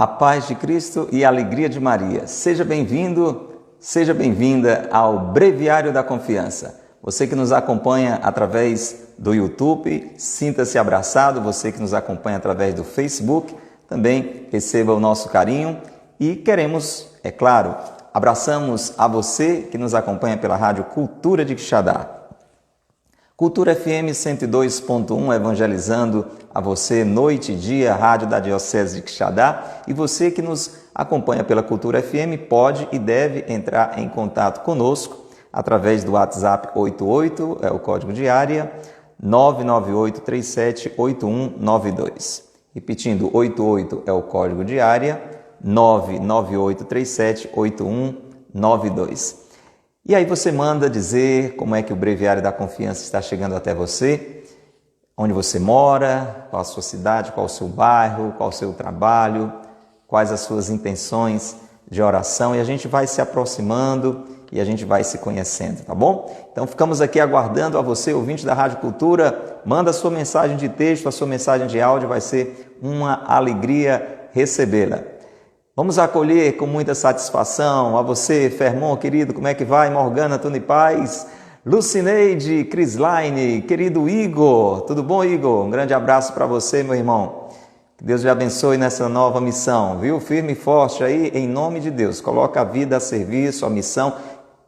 A paz de Cristo e a alegria de Maria. Seja bem-vindo, seja bem-vinda ao Breviário da Confiança. Você que nos acompanha através do YouTube, sinta-se abraçado. Você que nos acompanha através do Facebook, também receba o nosso carinho. E queremos, é claro, abraçamos a você que nos acompanha pela Rádio Cultura de Quixadá. Cultura FM 102.1, evangelizando a você noite e dia, rádio da Diocese de Quixadá. E você que nos acompanha pela Cultura FM pode e deve entrar em contato conosco através do WhatsApp 88, é o código de área, 998378192. Repetindo, 88 é o código de área, 998378192. E aí você manda dizer como é que o Breviário da Confiança está chegando até você, onde você mora, qual a sua cidade, qual o seu bairro, qual o seu trabalho, quais as suas intenções de oração, e a gente vai se aproximando e a gente vai se conhecendo, tá bom? Então ficamos aqui aguardando a você, ouvinte da Rádio Cultura, manda a sua mensagem de texto, a sua mensagem de áudio, vai ser uma alegria recebê-la. Vamos acolher com muita satisfação a você, Fermon, querido, como é que vai? Morgana, Tony Paz, Lucineide, Crislaine, querido Igor, tudo bom, Igor? Um grande abraço para você, meu irmão. Que Deus te abençoe nessa nova missão, viu? Firme e forte aí, em nome de Deus. Coloca a vida a serviço, a missão,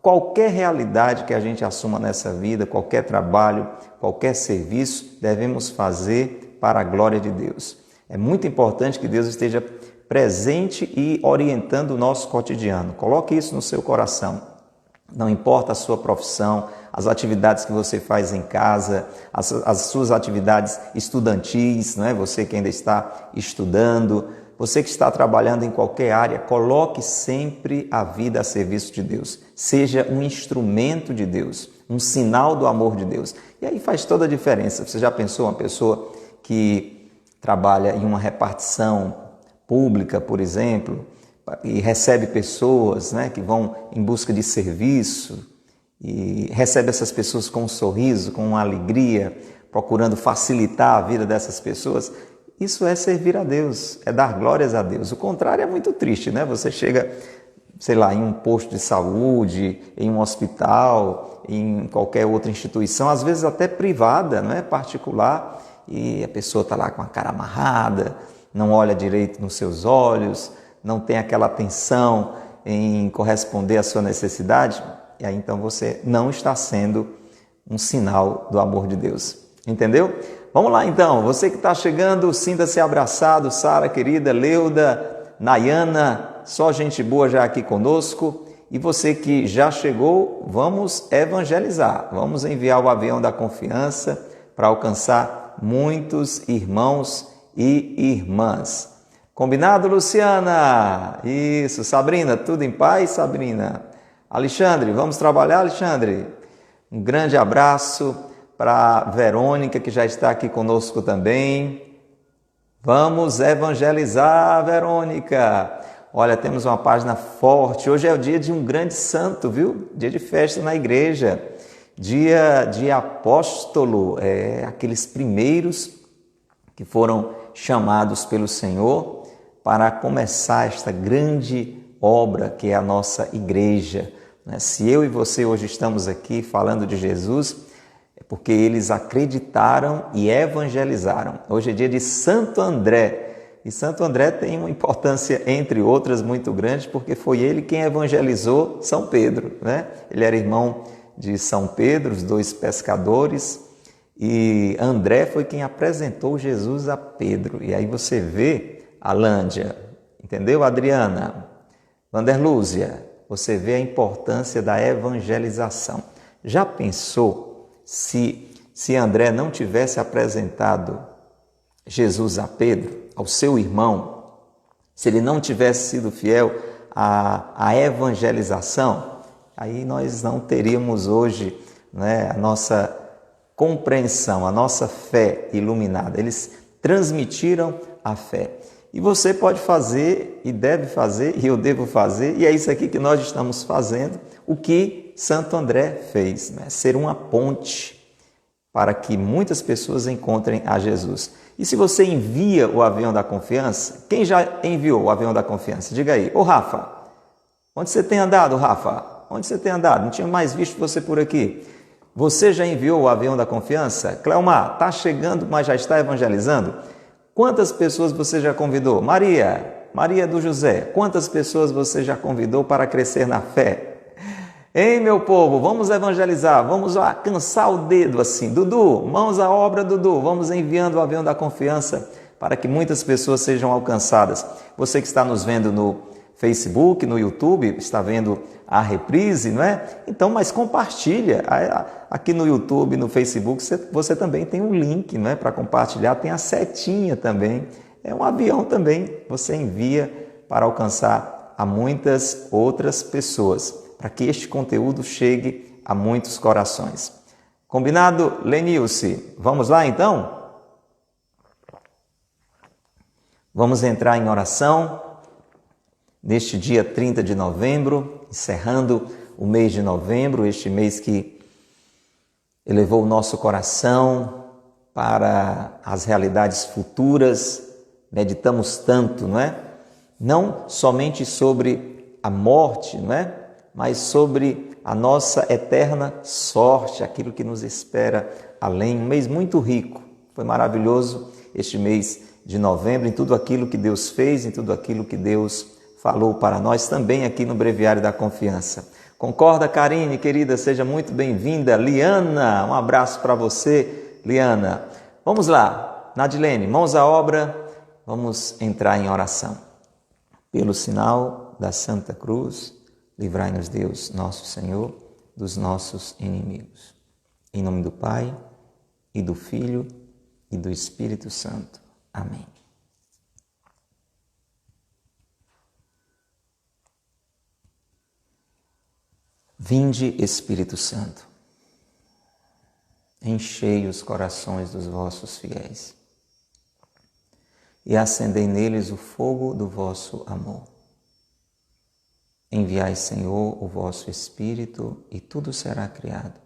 qualquer realidade que a gente assuma nessa vida, qualquer trabalho, qualquer serviço, devemos fazer para a glória de Deus. É muito importante que Deus esteja presente e orientando o nosso cotidiano. Coloque isso no seu coração. Não importa a sua profissão, as atividades que você faz em casa, as suas atividades estudantis, não é? Você que ainda está estudando, você que está trabalhando em qualquer área, coloque sempre a vida a serviço de Deus. Seja um instrumento de Deus, um sinal do amor de Deus. E aí faz toda a diferença. Você já pensou uma pessoa que trabalha em uma repartição pública, por exemplo, e recebe pessoas, né, que vão em busca de serviço e recebe essas pessoas com um sorriso, com uma alegria, procurando facilitar a vida dessas pessoas. Isso é servir a Deus, é dar glórias a Deus. O contrário é muito triste, né? Você chega, sei lá, em um posto de saúde, em um hospital, em qualquer outra instituição, às vezes até privada, não é? Particular, e a pessoa está lá com a cara amarrada, não olha direito nos seus olhos, não tem aquela atenção em corresponder à sua necessidade, e aí então você não está sendo um sinal do amor de Deus. Entendeu? Vamos lá então, você que está chegando, sinta-se abraçado, Sara querida, Leuda, Nayana, só gente boa já aqui conosco. E você que já chegou, vamos evangelizar, vamos enviar o avião da confiança para alcançar muitos irmãos e irmãs. Combinado, Luciana? Isso. Sabrina, tudo em paz, Sabrina? Alexandre, vamos trabalhar, Alexandre? Um grande abraço para Verônica, que já está aqui conosco também. Vamos evangelizar, Verônica. Olha, temos uma página forte. Hoje é o dia de um grande santo, viu? Dia de festa na igreja. Dia de apóstolo, aqueles primeiros que foram chamados pelo Senhor para começar esta grande obra que é a nossa igreja. Se eu e você hoje estamos aqui falando de Jesus, é porque eles acreditaram e evangelizaram. Hoje é dia de Santo André, e Santo André tem uma importância, entre outras, muito grande, porque foi ele quem evangelizou São Pedro, né? Ele era irmão de São Pedro, os dois pescadores, e André foi quem apresentou Jesus a Pedro. E aí você vê a Lândia, entendeu, Adriana? Vanderlúzia, você vê a importância da evangelização. Já pensou se André não tivesse apresentado Jesus a Pedro, ao seu irmão, se ele não tivesse sido fiel à evangelização, aí nós não teríamos hoje, né, a nossa compreensão, a nossa fé iluminada. Eles transmitiram a fé. E você pode fazer, e deve fazer, e eu devo fazer, e é isso aqui que nós estamos fazendo, o que Santo André fez, né? Ser uma ponte para que muitas pessoas encontrem a Jesus. E se você envia o avião da confiança, quem já enviou o avião da confiança? Diga aí. Ô Rafa, onde você tem andado, Rafa? Onde você tem andado? Não tinha mais visto você por aqui. Você já enviou o avião da confiança? Cleomar, está chegando, mas já está evangelizando? Quantas pessoas você já convidou? Maria do José, quantas pessoas você já convidou para crescer na fé? Ei, meu povo, vamos evangelizar, vamos lá, cansar o dedo assim. Dudu, mãos à obra, Dudu, vamos enviando o avião da confiança para que muitas pessoas sejam alcançadas. Você que está nos vendo no Facebook, no YouTube, está vendo a reprise, não é? Então, mas compartilha. Aqui no YouTube, no Facebook, você também tem um link, não é? Para compartilhar, tem a setinha também. É um avião também, você envia para alcançar a muitas outras pessoas, para que este conteúdo chegue a muitos corações. Combinado, Lenilce? Vamos lá então? Vamos entrar em oração neste dia 30 de novembro, encerrando o mês de novembro, este mês que elevou o nosso coração para as realidades futuras. Meditamos tanto, não é? Não somente sobre a morte, não é? Mas sobre a nossa eterna sorte, aquilo que nos espera além. Um mês muito rico. Foi maravilhoso este mês de novembro, em tudo aquilo que Deus fez, em tudo aquilo que Deus falou para nós, também aqui no Breviário da Confiança. Concorda, Karine, querida? Seja muito bem-vinda. Liana, um abraço para você, Liana. Vamos lá, Nadilene, mãos à obra, vamos entrar em oração. Pelo sinal da Santa Cruz, livrai-nos Deus, nosso Senhor, dos nossos inimigos. Em nome do Pai, e do Filho, e do Espírito Santo. Amém. Vinde, Espírito Santo, enchei os corações dos vossos fiéis e acendei neles o fogo do vosso amor. Enviai, Senhor, o vosso Espírito, e tudo será criado,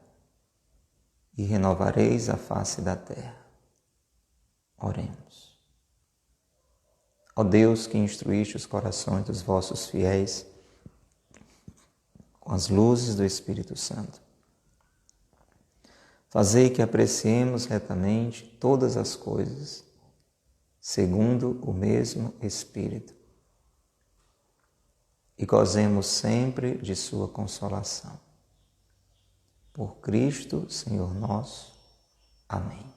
e renovareis a face da terra. Oremos. Ó Deus, que instruíste os corações dos vossos fiéis com as luzes do Espírito Santo, fazei que apreciemos retamente todas as coisas, segundo o mesmo Espírito, e gozemos sempre de sua consolação. Por Cristo, Senhor nosso. Amém.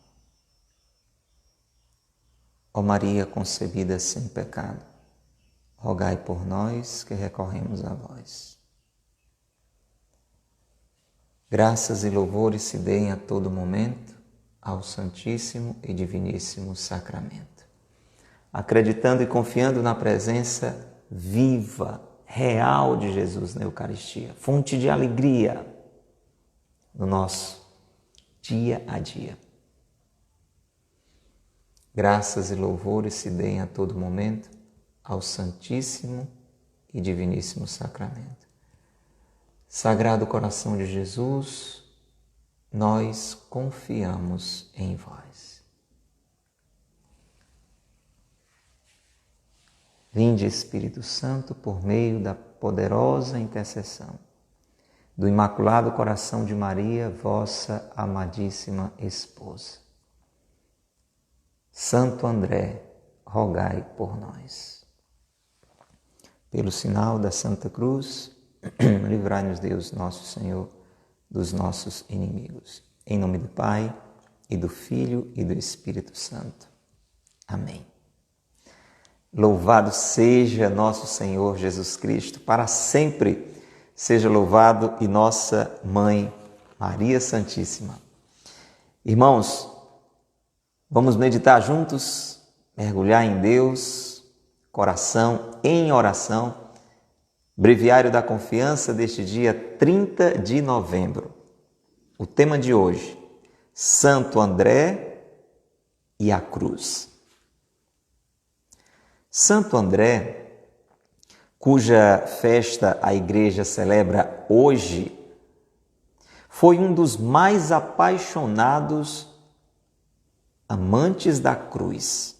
Ó Maria concebida sem pecado, rogai por nós que recorremos a vós. Graças e louvores se deem a todo momento ao Santíssimo e Diviníssimo Sacramento. Acreditando e confiando na presença viva, real de Jesus na Eucaristia, fonte de alegria no nosso dia a dia. Graças e louvores se deem a todo momento ao Santíssimo e Diviníssimo Sacramento. Sagrado Coração de Jesus, nós confiamos em vós. Vinde, Espírito Santo, por meio da poderosa intercessão do Imaculado Coração de Maria, vossa amadíssima esposa. Santo André, rogai por nós. Pelo sinal da Santa Cruz, livrai-nos Deus, nosso Senhor, dos nossos inimigos. Em nome do Pai, e do Filho, e do Espírito Santo. Amém. Louvado seja nosso Senhor Jesus Cristo, para sempre seja louvado, e nossa Mãe Maria Santíssima. Irmãos, vamos meditar juntos, mergulhar em Deus, coração em oração. Breviário da Confiança deste dia 30 de novembro. O tema de hoje, Santo André e a Cruz. Santo André, cuja festa a Igreja celebra hoje, foi um dos mais apaixonados amantes da cruz.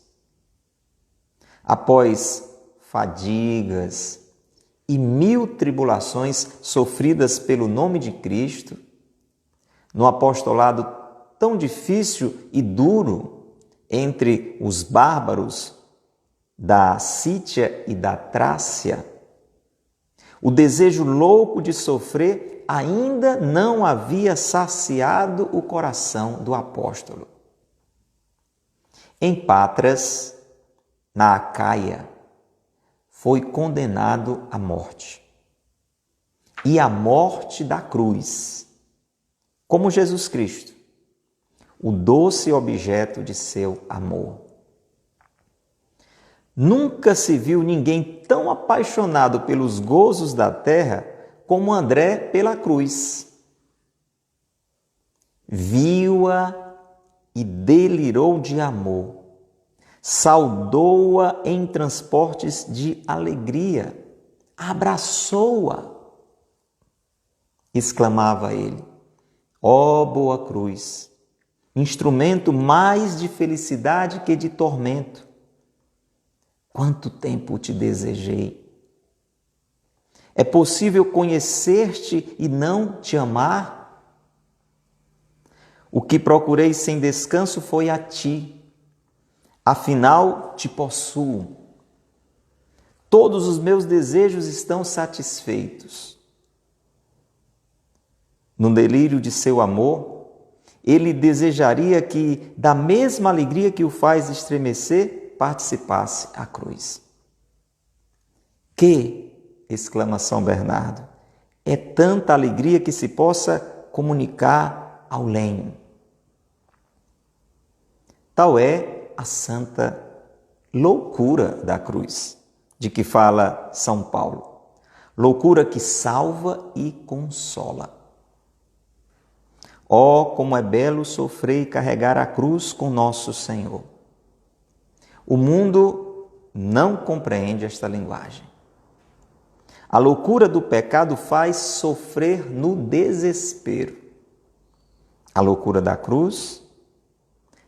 Após fadigas e 1000 tribulações sofridas pelo nome de Cristo, no apostolado tão difícil e duro entre os bárbaros da Sítia e da Trácia, o desejo louco de sofrer ainda não havia saciado o coração do apóstolo. Em Patras, na Acaia, foi condenado à morte. E à morte da cruz, como Jesus Cristo, o doce objeto de seu amor. Nunca se viu ninguém tão apaixonado pelos gozos da terra como André pela cruz. Viu-a e delirou de amor. Saudou-a em transportes de alegria. Abraçou-a. Exclamava ele: ó boa cruz, instrumento mais de felicidade que de tormento. Quanto tempo te desejei. É possível conhecer-te e não te amar? O que procurei sem descanso foi a ti. Afinal, te possuo. Todos os meus desejos estão satisfeitos. No delírio de seu amor, ele desejaria que, da mesma alegria que o faz estremecer, participasse a cruz. Que, exclama São Bernardo, é tanta alegria que se possa comunicar ao lenho. Tal é a santa loucura da cruz, de que fala São Paulo. Loucura que salva e consola. Oh, como é belo sofrer e carregar a cruz com nosso Senhor. O mundo não compreende esta linguagem. A loucura do pecado faz sofrer no desespero. A loucura da cruz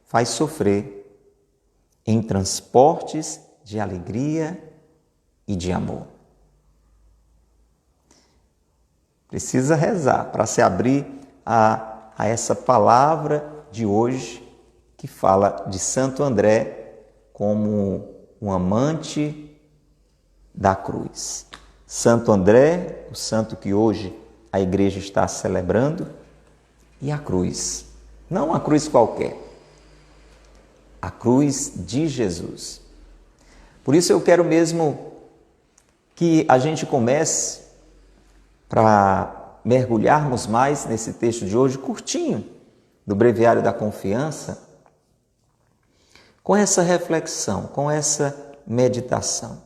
faz sofrer em transportes de alegria e de amor. Precisa rezar para se abrir a essa palavra de hoje que fala de Santo André como um amante da cruz. Santo André, o santo que hoje a igreja está celebrando, e a cruz. Não uma cruz qualquer, a cruz de Jesus. Por isso eu quero mesmo que a gente comece, para mergulharmos mais nesse texto de hoje, curtinho, do Breviário da Confiança, com essa reflexão, com essa meditação.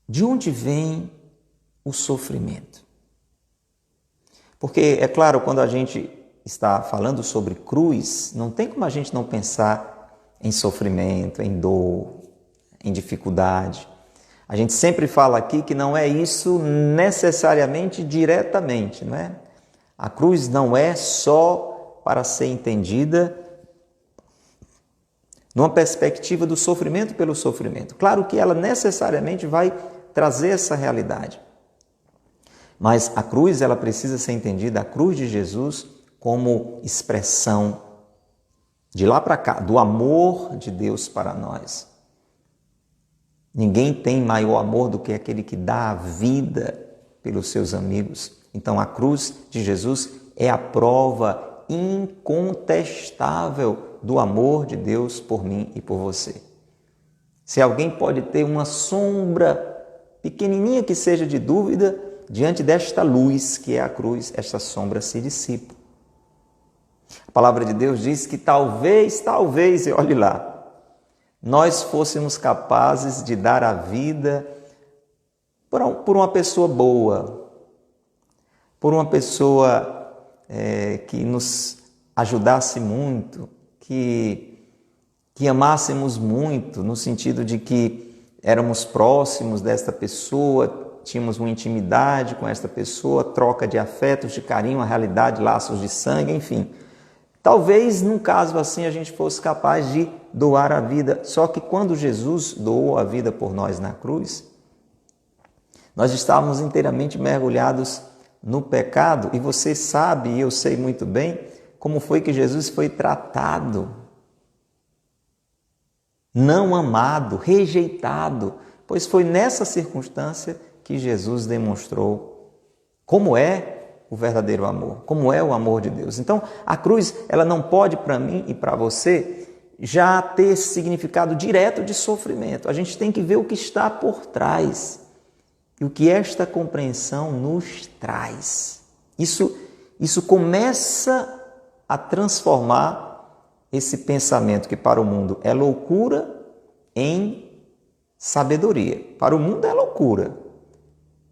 De onde vem o sofrimento? Porque, é claro, quando a gente está falando sobre cruz, não tem como a gente não pensar em sofrimento, em dor, em dificuldade. A gente sempre fala aqui que não é isso necessariamente diretamente, não é? A cruz não é só para ser entendida numa perspectiva do sofrimento pelo sofrimento. Claro que ela necessariamente vai trazer essa realidade. Mas a cruz, ela precisa ser entendida, a cruz de Jesus, como expressão de lá para cá, do amor de Deus para nós. Ninguém tem maior amor do que aquele que dá a vida pelos seus amigos. Então a cruz de Jesus é a prova incontestável do amor de Deus por mim e por você. Se alguém pode ter uma sombra pequenininha que seja de dúvida, diante desta luz que é a cruz, esta sombra se dissipa. A palavra de Deus diz que talvez, e olhe lá, nós fôssemos capazes de dar a vida por uma pessoa boa, por uma pessoa que nos ajudasse muito, que amássemos muito, no sentido de que éramos próximos desta pessoa, tínhamos uma intimidade com esta pessoa, troca de afetos, de carinho, a realidade, laços de sangue, enfim. Talvez num caso assim a gente fosse capaz de doar a vida. Só que quando Jesus doou a vida por nós na cruz, nós estávamos inteiramente mergulhados no pecado, e você sabe, e eu sei muito bem, como foi que Jesus foi tratado. Não amado, rejeitado, pois foi nessa circunstância que Jesus demonstrou como é o verdadeiro amor, como é o amor de Deus. Então, a cruz, ela não pode para mim e para você já ter esse significado direto de sofrimento. A gente tem que ver o que está por trás e o que esta compreensão nos traz. Isso começa a transformar esse pensamento que para o mundo é loucura em sabedoria. Para o mundo é loucura,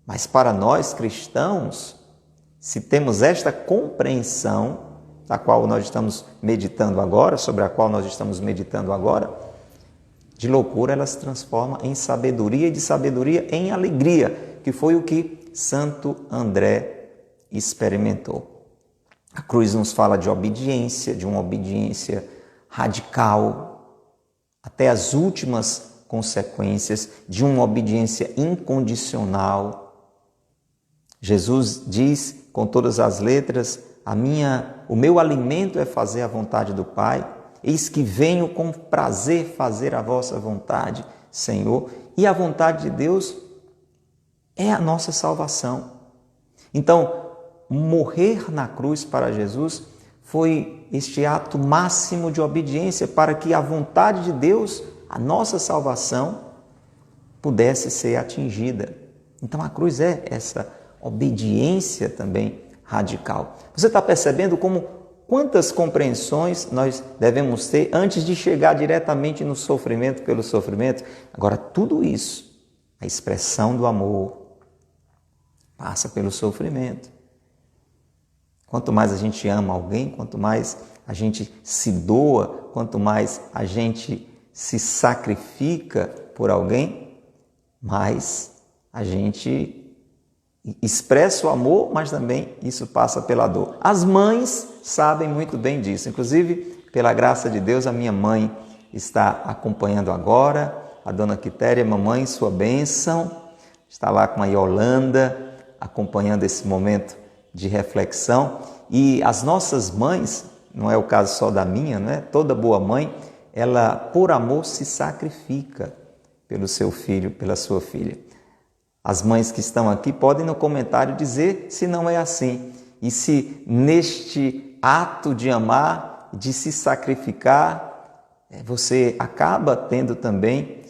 mas para nós cristãos, se temos esta compreensão da qual nós estamos meditando agora, sobre a qual nós estamos meditando agora, de loucura ela se transforma em sabedoria, e de sabedoria em alegria, que foi o que Santo André experimentou. A cruz nos fala de obediência, de uma obediência radical, até as últimas consequências, de uma obediência incondicional. Jesus diz com todas as letras: o meu alimento é fazer a vontade do Pai, eis que venho com prazer fazer a vossa vontade, Senhor. E a vontade de Deus é a nossa salvação. Então, morrer na cruz para Jesus foi este ato máximo de obediência para que a vontade de Deus, a nossa salvação, pudesse ser atingida. Então, a cruz é essa obediência também radical. Você está percebendo quantas compreensões nós devemos ter antes de chegar diretamente no sofrimento pelo sofrimento? Agora, tudo isso, a expressão do amor, passa pelo sofrimento. Quanto mais a gente ama alguém, quanto mais a gente se doa, quanto mais a gente se sacrifica por alguém, mais a gente expressa o amor, mas também isso passa pela dor. As mães sabem muito bem disso. Inclusive, pela graça de Deus, a minha mãe está acompanhando agora, a dona Quitéria. Mamãe, sua bênção, está lá com a Yolanda, acompanhando esse momento de reflexão. E as nossas mães, não é o caso só da minha, não é? Toda boa mãe, ela por amor se sacrifica pelo seu filho, pela sua filha. As mães que estão aqui podem no comentário dizer se não é assim. E se neste ato de amar, de se sacrificar, você acaba tendo também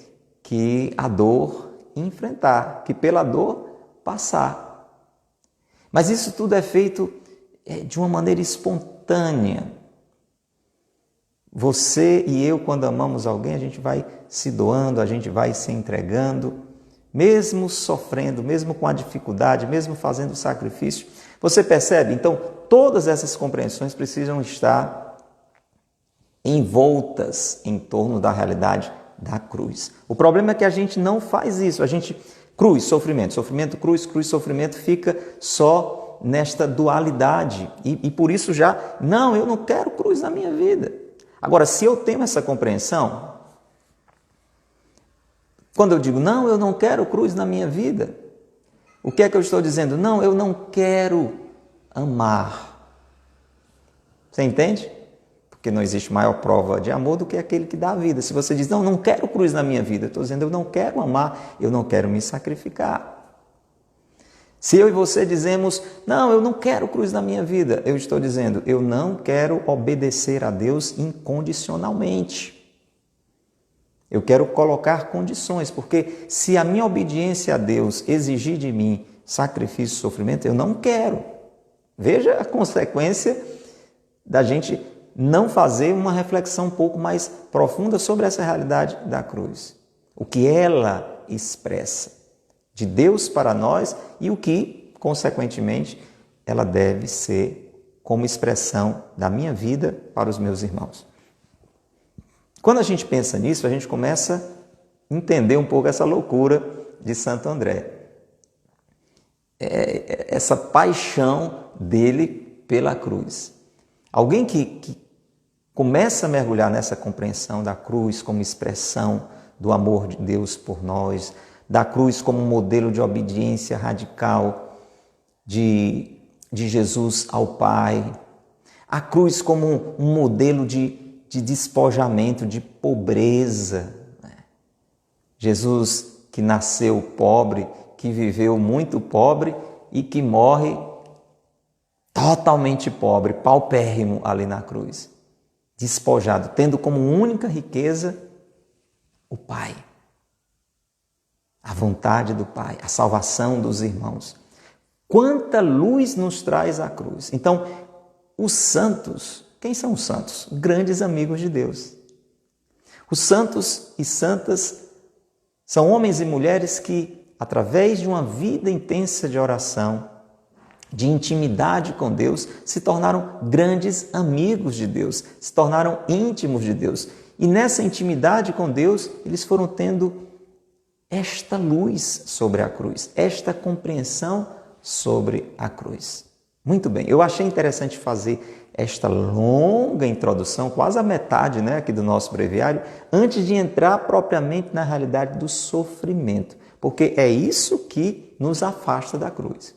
que a dor enfrentar, que pela dor passar. Mas isso tudo é feito de uma maneira espontânea. Você e eu, quando amamos alguém, a gente vai se doando, a gente vai se entregando, mesmo sofrendo, mesmo com a dificuldade, mesmo fazendo sacrifício. Você percebe? Então, todas essas compreensões precisam estar envoltas em torno da realidade da cruz. O problema é que a gente não faz isso. A gente, cruz, sofrimento, sofrimento, cruz, cruz, sofrimento, fica só nesta dualidade. E por isso eu não quero cruz na minha vida. Agora, se eu tenho essa compreensão, quando eu digo, não, eu não quero cruz na minha vida, o que é que eu estou dizendo? Não, eu não quero amar. Você entende? Porque não existe maior prova de amor do que aquele que dá a vida. Se você diz, não quero cruz na minha vida, eu estou dizendo, eu não quero amar, eu não quero me sacrificar. Se eu e você dizemos, não, eu não quero cruz na minha vida, eu estou dizendo, eu não quero obedecer a Deus incondicionalmente. Eu quero colocar condições, porque se a minha obediência a Deus exigir de mim sacrifício e sofrimento, eu não quero. Veja a consequência da gente não fazer uma reflexão um pouco mais profunda sobre essa realidade da cruz. O que ela expressa de Deus para nós e o que, consequentemente, ela deve ser como expressão da minha vida para os meus irmãos. Quando a gente pensa nisso, a gente começa a entender um pouco essa loucura de Santo André. essa paixão dele pela cruz. Alguém que começa a mergulhar nessa compreensão da cruz como expressão do amor de Deus por nós, da cruz como modelo de obediência radical de Jesus ao Pai, a cruz como um modelo de despojamento, de pobreza. Jesus que nasceu pobre, que viveu muito pobre e que morre totalmente pobre, paupérrimo ali na cruz, despojado, tendo como única riqueza o Pai, a vontade do Pai, a salvação dos irmãos. Quanta luz nos traz a cruz. Então, os santos, quem são os santos? Grandes amigos de Deus. Os santos e santas são homens e mulheres que, através de uma vida intensa de oração, de intimidade com Deus, se tornaram grandes amigos de Deus, se tornaram íntimos de Deus. E nessa intimidade com Deus, eles foram tendo esta luz sobre a cruz, esta compreensão sobre a cruz. Muito bem, eu achei interessante fazer esta longa introdução, quase a metade, aqui do nosso breviário, antes de entrar propriamente na realidade do sofrimento, porque é isso que nos afasta da cruz.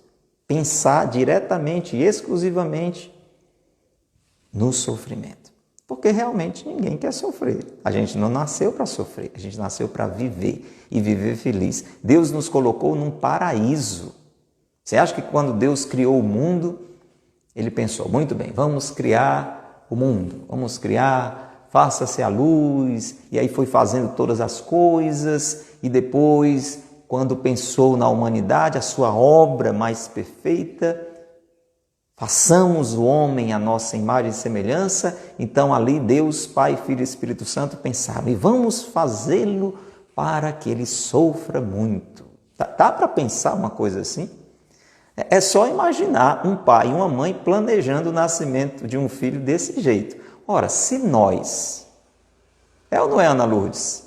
Pensar diretamente e exclusivamente no sofrimento. Porque realmente ninguém quer sofrer. A gente não nasceu para sofrer, a gente nasceu para viver e viver feliz. Deus nos colocou num paraíso. Você acha que quando Deus criou o mundo, Ele pensou, muito bem, vamos criar o mundo, vamos criar, faça-se a luz, e aí foi fazendo todas as coisas, e depois, quando pensou na humanidade, a sua obra mais perfeita, façamos o homem à nossa imagem e semelhança. Então ali Deus, Pai, Filho e Espírito Santo pensaram, e vamos fazê-lo para que ele sofra muito. Dá para pensar uma coisa assim? É só imaginar um pai e uma mãe planejando o nascimento de um filho desse jeito. Ora, se nós... É ou não é, Ana Lourdes?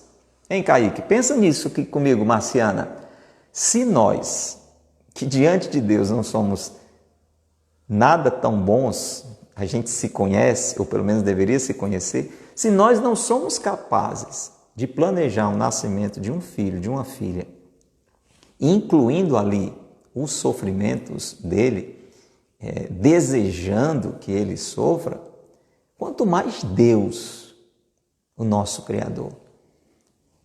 Hein, Kaique? Pensa nisso aqui comigo, Marciana. Se nós, que diante de Deus não somos nada tão bons, a gente se conhece, ou pelo menos deveria se conhecer, se nós não somos capazes de planejar o nascimento de um filho, de uma filha, incluindo ali os sofrimentos dele, desejando que ele sofra, quanto mais Deus, o nosso Criador.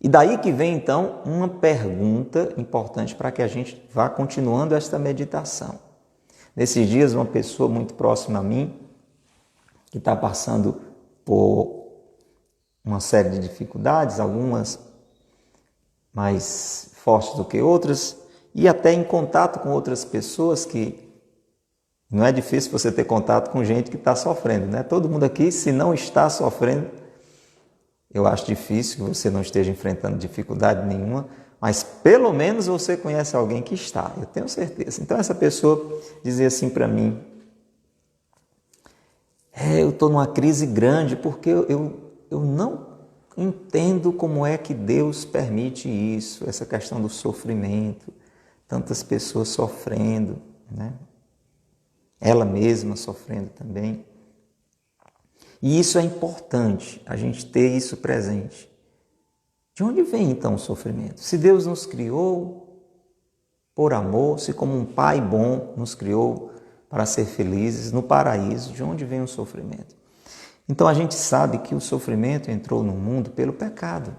E daí que vem, então, uma pergunta importante para que a gente vá continuando esta meditação. Nesses dias, uma pessoa muito próxima a mim, que está passando por uma série de dificuldades, algumas mais fortes do que outras, e até em contato com outras pessoas que não é difícil você ter contato com gente que está sofrendo, né? Todo mundo aqui, se não está sofrendo, eu acho difícil que você não esteja enfrentando dificuldade nenhuma, mas pelo menos você conhece alguém que está, eu tenho certeza. Então essa pessoa dizia assim para mim, eu estou numa crise grande porque eu não entendo como é que Deus permite isso, essa questão do sofrimento, tantas pessoas sofrendo, né? Ela mesma sofrendo também. E isso é importante, a gente ter isso presente. De onde vem então o sofrimento? Se Deus nos criou por amor, se como um pai bom nos criou para ser felizes no paraíso, de onde vem o sofrimento? Então a gente sabe que o sofrimento entrou no mundo pelo pecado.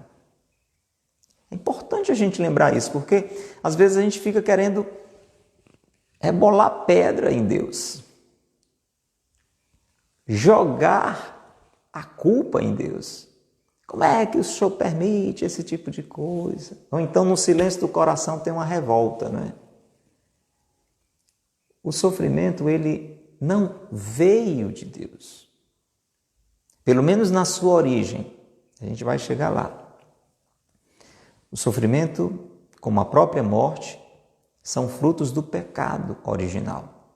É importante a gente lembrar isso, porque às vezes a gente fica querendo bolar pedra em Deus, jogar a culpa em Deus. Como é que o Senhor permite esse tipo de coisa? Ou então no silêncio do coração tem uma revolta, né? O sofrimento, ele não veio de Deus. Pelo menos na sua origem. A gente vai chegar lá. O sofrimento, como a própria morte, são frutos do pecado original.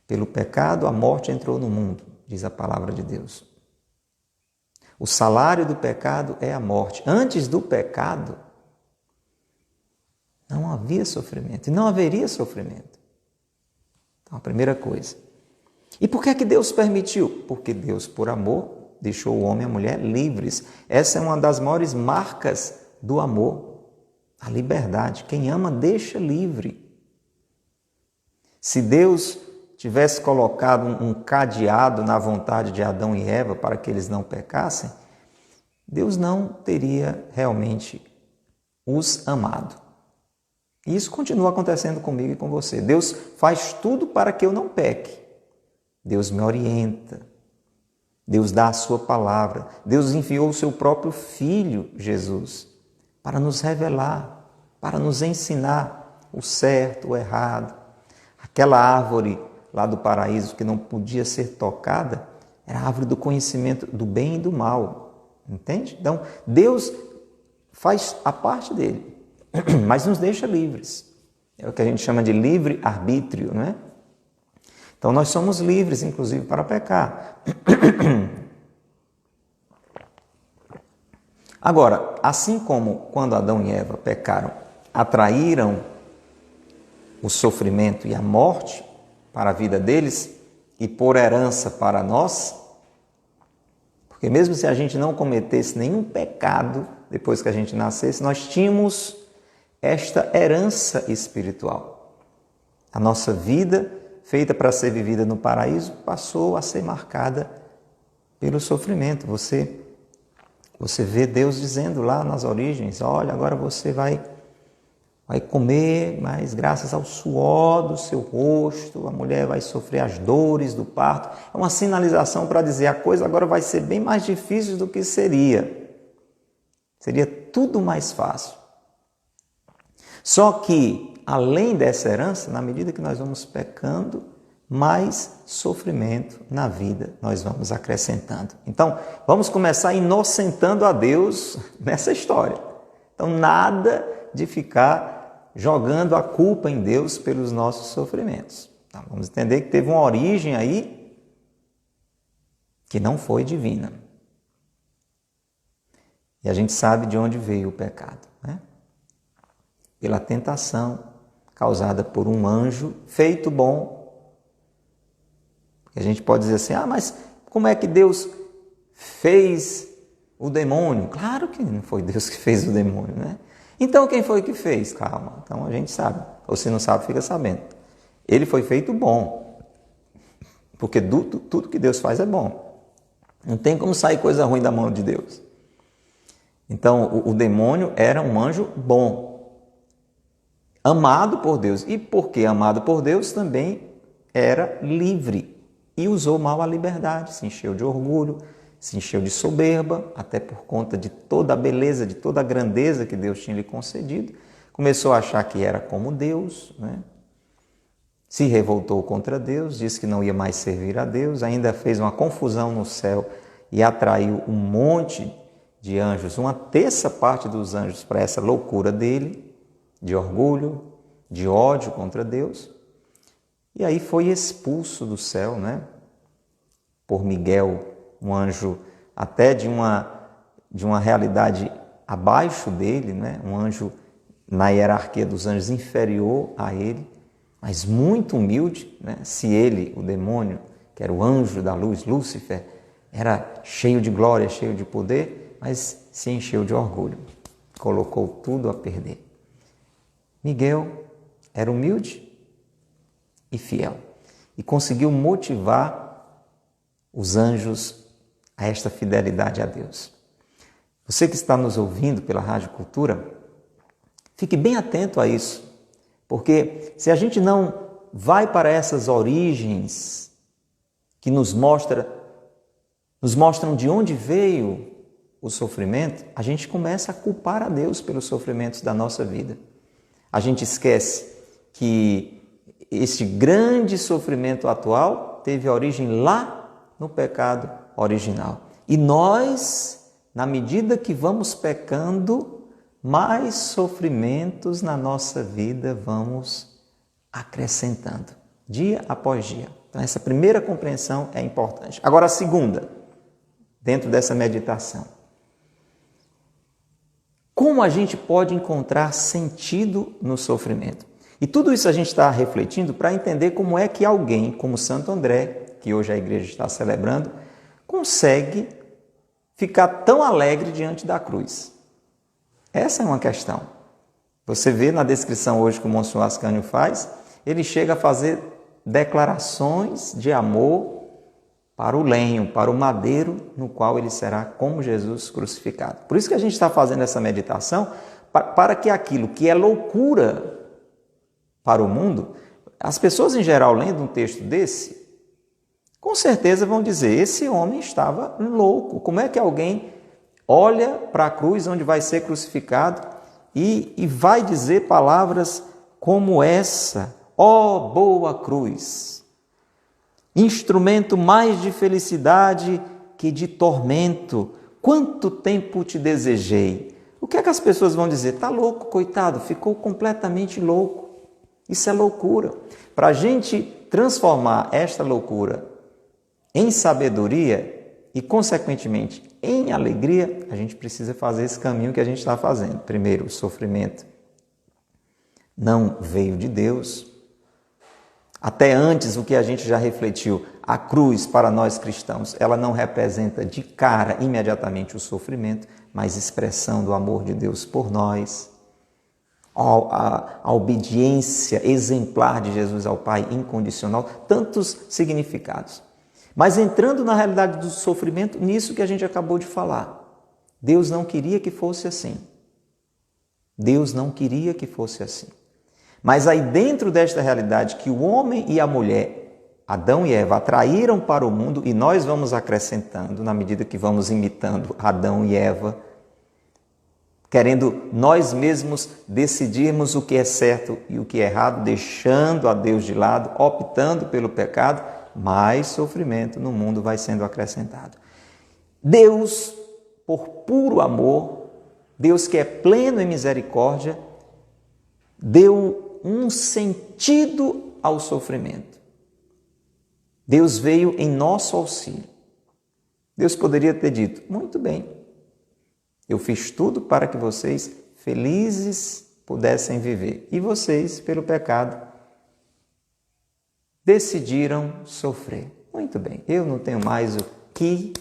Pelo pecado, a morte entrou no mundo, diz a palavra de Deus. O salário do pecado é a morte. Antes do pecado, Não havia sofrimento e não haveria sofrimento. Então, a primeira coisa. E por que é que Deus permitiu? Porque Deus, por amor, deixou o homem e a mulher livres. Essa é uma das maiores marcas do amor, a liberdade. Quem ama, deixa livre. Se Deus tivesse colocado um cadeado na vontade de Adão e Eva para que eles não pecassem, Deus não teria realmente os amado. E isso continua acontecendo comigo e com você. Deus faz tudo para que eu não peque. Deus me orienta. Deus dá a sua palavra. Deus enviou o seu próprio Filho, Jesus, para nos revelar, para nos ensinar o certo, o errado. Aquela árvore lá do paraíso que não podia ser tocada era a árvore do conhecimento do bem e do mal. Entende? Então, Deus faz a parte dele, mas nos deixa livres. É o que a gente chama de livre-arbítrio, não é? Então, nós somos livres, inclusive, para pecar. Agora, assim como quando Adão e Eva pecaram, atraíram o sofrimento e a morte para a vida deles e por herança para nós, porque mesmo se a gente não cometesse nenhum pecado depois que a gente nascesse, nós tínhamos esta herança espiritual. A nossa vida, feita para ser vivida no paraíso, passou a ser marcada pelo sofrimento. Você vê Deus dizendo lá nas origens, olha, agora você vai comer, mas graças ao suor do seu rosto, a mulher vai sofrer as dores do parto. É uma sinalização para dizer, a coisa agora vai ser bem mais difícil do que seria. Seria tudo mais fácil. Só que, além dessa herança, na medida que nós vamos pecando, mais sofrimento na vida nós vamos acrescentando. Então, vamos começar inocentando a Deus nessa história. Então, nada de ficar jogando a culpa em Deus pelos nossos sofrimentos. Então, vamos entender que teve uma origem aí que não foi divina. E a gente sabe de onde veio o pecado, né? Pela tentação causada por um anjo feito bom. Porque a gente pode dizer assim, mas como é que Deus fez o demônio? Claro que não foi Deus que fez o demônio, né? Então quem foi que fez? Calma, então a gente sabe. Ou se não sabe, fica sabendo. Ele foi feito bom. Porque tudo que Deus faz é bom. Não tem como sair coisa ruim da mão de Deus. Então o demônio era um anjo bom. Amado por Deus. E porque amado por Deus, também era livre. E usou mal a liberdade, se encheu de orgulho, se encheu de soberba, até por conta de toda a beleza, de toda a grandeza que Deus tinha lhe concedido. Começou a achar que era como Deus, né? Se revoltou contra Deus, disse que não ia mais servir a Deus, ainda fez uma confusão no céu e atraiu um monte de anjos, uma terça parte dos anjos para essa loucura dele, de orgulho, de ódio contra Deus. E aí foi expulso do céu, né? Por Miguel, um anjo até de uma realidade abaixo dele, né? Um anjo na hierarquia dos anjos inferior a ele, mas muito humilde, né? Se ele, o demônio, que era o anjo da luz, Lúcifer, era cheio de glória, cheio de poder, mas se encheu de orgulho, colocou tudo a perder. Miguel era humilde e fiel e conseguiu motivar os anjos a esta fidelidade a Deus. Você que está nos ouvindo pela Rádio Cultura, fique bem atento a isso, porque se a gente não vai para essas origens que nos mostram de onde veio o sofrimento, a gente começa a culpar a Deus pelos sofrimentos da nossa vida. A gente esquece que este grande sofrimento atual teve origem lá no pecado original. E nós, na medida que vamos pecando, mais sofrimentos na nossa vida vamos acrescentando, dia após dia. Então, essa primeira compreensão é importante. Agora, a segunda, dentro dessa meditação. como a gente pode encontrar sentido no sofrimento. E tudo isso a gente está refletindo para entender como é que alguém como Santo André, que hoje a igreja está celebrando, consegue ficar tão alegre diante da cruz. Essa é uma questão. Você vê na descrição hoje que o Monsenhor Ascânio faz, ele chega a fazer declarações de amor para o lenho, para o madeiro no qual ele será como Jesus crucificado. Por isso que a gente está fazendo essa meditação, para que aquilo que é loucura para o mundo, as pessoas em geral lendo um texto desse, com certeza vão dizer, esse homem estava louco. Como é que alguém olha para a cruz onde vai ser crucificado e vai dizer palavras como essa? Ó boa cruz, instrumento mais de felicidade que de tormento, quanto tempo te desejei. O que é que as pessoas vão dizer? Está louco, coitado, ficou completamente louco. Isso é loucura. Para a gente transformar esta loucura em sabedoria e, consequentemente, em alegria, a gente precisa fazer esse caminho que a gente está fazendo. Primeiro, o sofrimento não veio de Deus. Até antes, o que a gente já refletiu, a cruz para nós cristãos, ela não representa de cara imediatamente o sofrimento, mas expressão do amor de Deus por nós. A obediência exemplar de Jesus ao Pai, incondicional, tantos significados. Mas entrando na realidade do sofrimento, nisso que a gente acabou de falar, Deus não queria que fosse assim. Deus não queria que fosse assim. Mas aí dentro desta realidade que o homem e a mulher, Adão e Eva, atraíram para o mundo, e nós vamos acrescentando na medida que vamos imitando Adão e Eva, querendo nós mesmos decidirmos o que é certo e o que é errado, deixando a Deus de lado, optando pelo pecado, mais sofrimento no mundo vai sendo acrescentado. Deus, por puro amor, Deus que é pleno em misericórdia, deu um sentido ao sofrimento. Deus veio em nosso auxílio. Deus poderia ter dito, muito bem, eu fiz tudo para que vocês felizes pudessem viver. E vocês, pelo pecado, decidiram sofrer. Muito bem, eu não tenho mais o que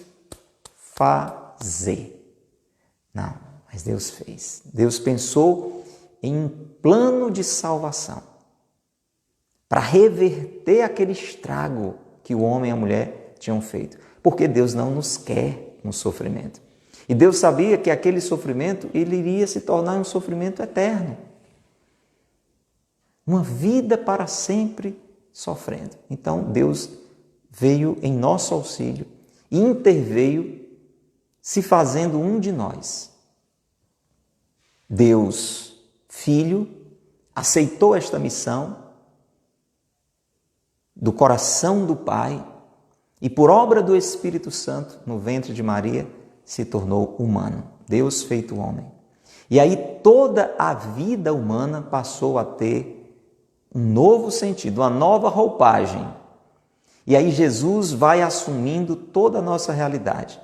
fazer. Não, mas Deus fez. Deus pensou em um plano de salvação para reverter aquele estrago que o homem e a mulher tinham feito. Porque Deus não nos quer um sofrimento. E Deus sabia que aquele sofrimento ele iria se tornar um sofrimento eterno. Uma vida para sempre sofrendo. Então Deus veio em nosso auxílio e interveio se fazendo um de nós. Deus, Filho, aceitou esta missão do coração do Pai e por obra do Espírito Santo no ventre de Maria se tornou humano, Deus feito homem. E aí toda a vida humana passou a ter um novo sentido, uma nova roupagem. E aí Jesus vai assumindo toda a nossa realidade,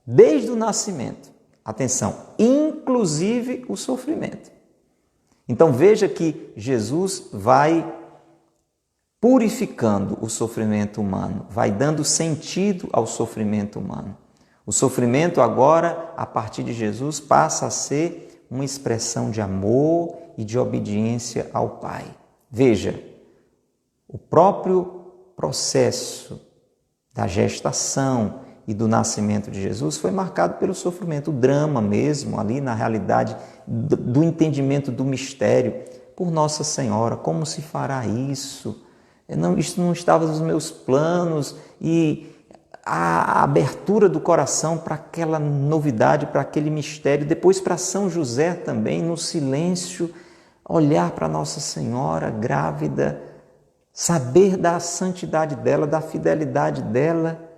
desde o nascimento. Atenção, inclusive o sofrimento. Então veja que Jesus vai purificando o sofrimento humano, vai dando sentido ao sofrimento humano. O sofrimento agora, a partir de Jesus, passa a ser uma expressão de amor e de obediência ao Pai. Veja, o próprio processo da gestação e do nascimento de Jesus foi marcado pelo sofrimento, o drama mesmo, ali na realidade do entendimento do mistério. Por Nossa Senhora, como se fará isso? Isso não estava nos meus planos. E a abertura do coração para aquela novidade, para aquele mistério. Depois para São José também, no silêncio, olhar para Nossa Senhora grávida, saber da santidade dela, da fidelidade dela,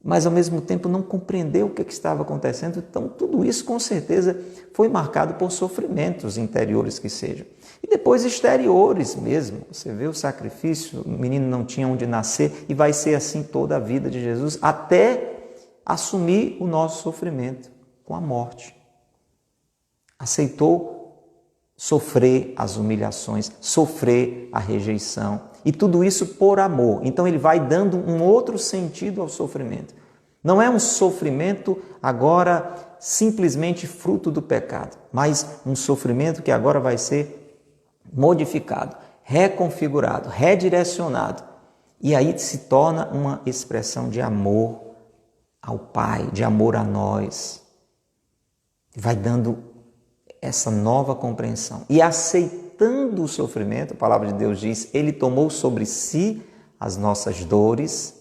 mas ao mesmo tempo não compreender o que estava acontecendo. Então tudo isso com certeza foi marcado por sofrimentos interiores que sejam. E depois exteriores mesmo. Você vê o sacrifício, o menino não tinha onde nascer e vai ser assim toda a vida de Jesus até assumir o nosso sofrimento com a morte. aceitou sofrer as humilhações, sofrer a rejeição. E tudo isso por amor. Então ele vai dando um outro sentido ao sofrimento. Não é um sofrimento agora simplesmente fruto do pecado, mas um sofrimento que agora vai ser modificado, reconfigurado, redirecionado. E aí se torna uma expressão de amor ao Pai, de amor a nós. Vai dando essa nova compreensão. E aceitando o sofrimento, a palavra de Deus diz, Ele tomou sobre si as nossas dores,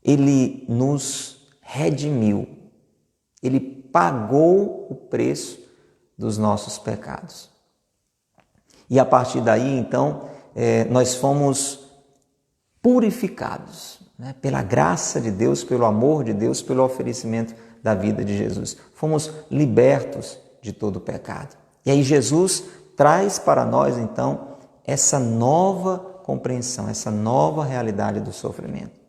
Ele nos redimiu, Ele pagou o preço dos nossos pecados. E a partir daí, então, nós fomos purificados, né? Pela graça de Deus, pelo amor de Deus, pelo oferecimento da vida de Jesus. Fomos libertos de todo o pecado. E aí Jesus traz para nós, então, essa nova compreensão, essa nova realidade do sofrimento.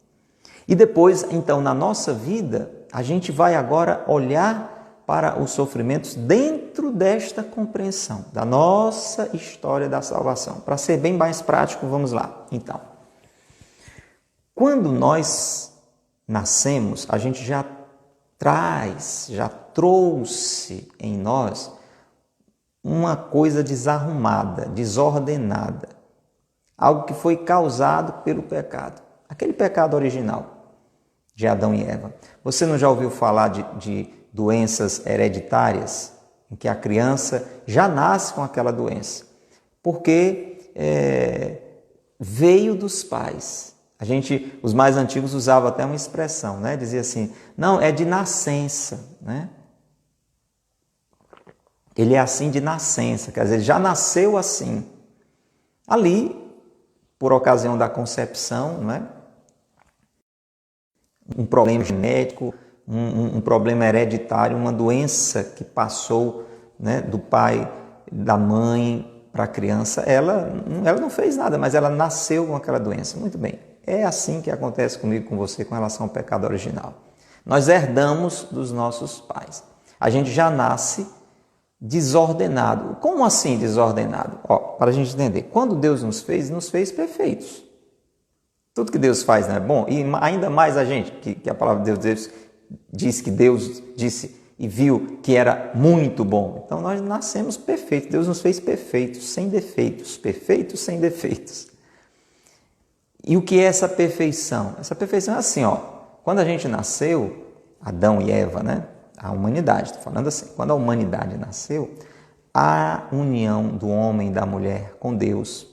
E depois, então, na nossa vida, a gente vai agora olhar para os sofrimentos dentro desta compreensão da nossa história da salvação. Para ser bem mais prático, vamos lá. Então, quando nós nascemos, a gente já trouxe em nós uma coisa desarrumada, desordenada, algo que foi causado pelo pecado, aquele pecado original de Adão e Eva. Você não já ouviu falar de doenças hereditárias, em que a criança já nasce com aquela doença, porque veio dos pais. Os mais antigos usavam até uma expressão, né? Dizia assim, não, é de nascença, né? Ele é assim de nascença, quer dizer, ele já nasceu assim. Ali, por ocasião da concepção, né? Um problema genético, um problema hereditário, uma doença que passou, né, do pai, da mãe para a criança, ela não fez nada, mas ela nasceu com aquela doença. Muito bem. É assim que acontece comigo, com você, com relação ao pecado original. Nós herdamos dos nossos pais. A gente já nasce desordenado. Como assim desordenado? Para a gente entender, quando Deus nos fez perfeitos. Tudo que Deus faz não é bom? E ainda mais a gente, que a palavra de Deus diz que Deus disse e viu que era muito bom. Então nós nascemos perfeitos. Deus nos fez perfeitos, sem defeitos. Perfeitos sem defeitos. E o que é essa perfeição? Essa perfeição é assim, quando a gente nasceu, Adão e Eva, né? A humanidade, estou falando assim, quando a humanidade nasceu, a união do homem e da mulher com Deus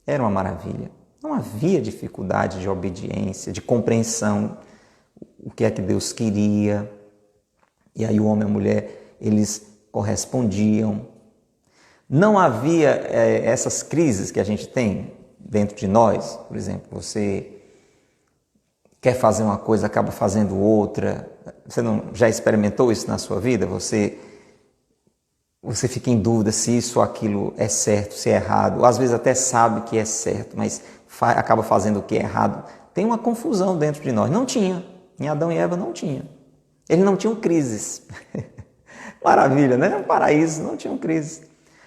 era uma maravilha. Não havia dificuldade de obediência, de compreensão, o que é que Deus queria. E aí o homem e a mulher, eles correspondiam. Não havia essas crises que a gente tem dentro de nós. Por exemplo, você quer fazer uma coisa, acaba fazendo outra. Você já experimentou isso na sua vida? Você fica em dúvida se isso ou aquilo é certo, se é errado. Ou às vezes até sabe que é certo, mas acaba fazendo o que é errado. Tem uma confusão dentro de nós. Não tinha. Em Adão e Eva não tinha. Eles não tinham crises. Maravilha, né? Um paraíso, não tinham crises.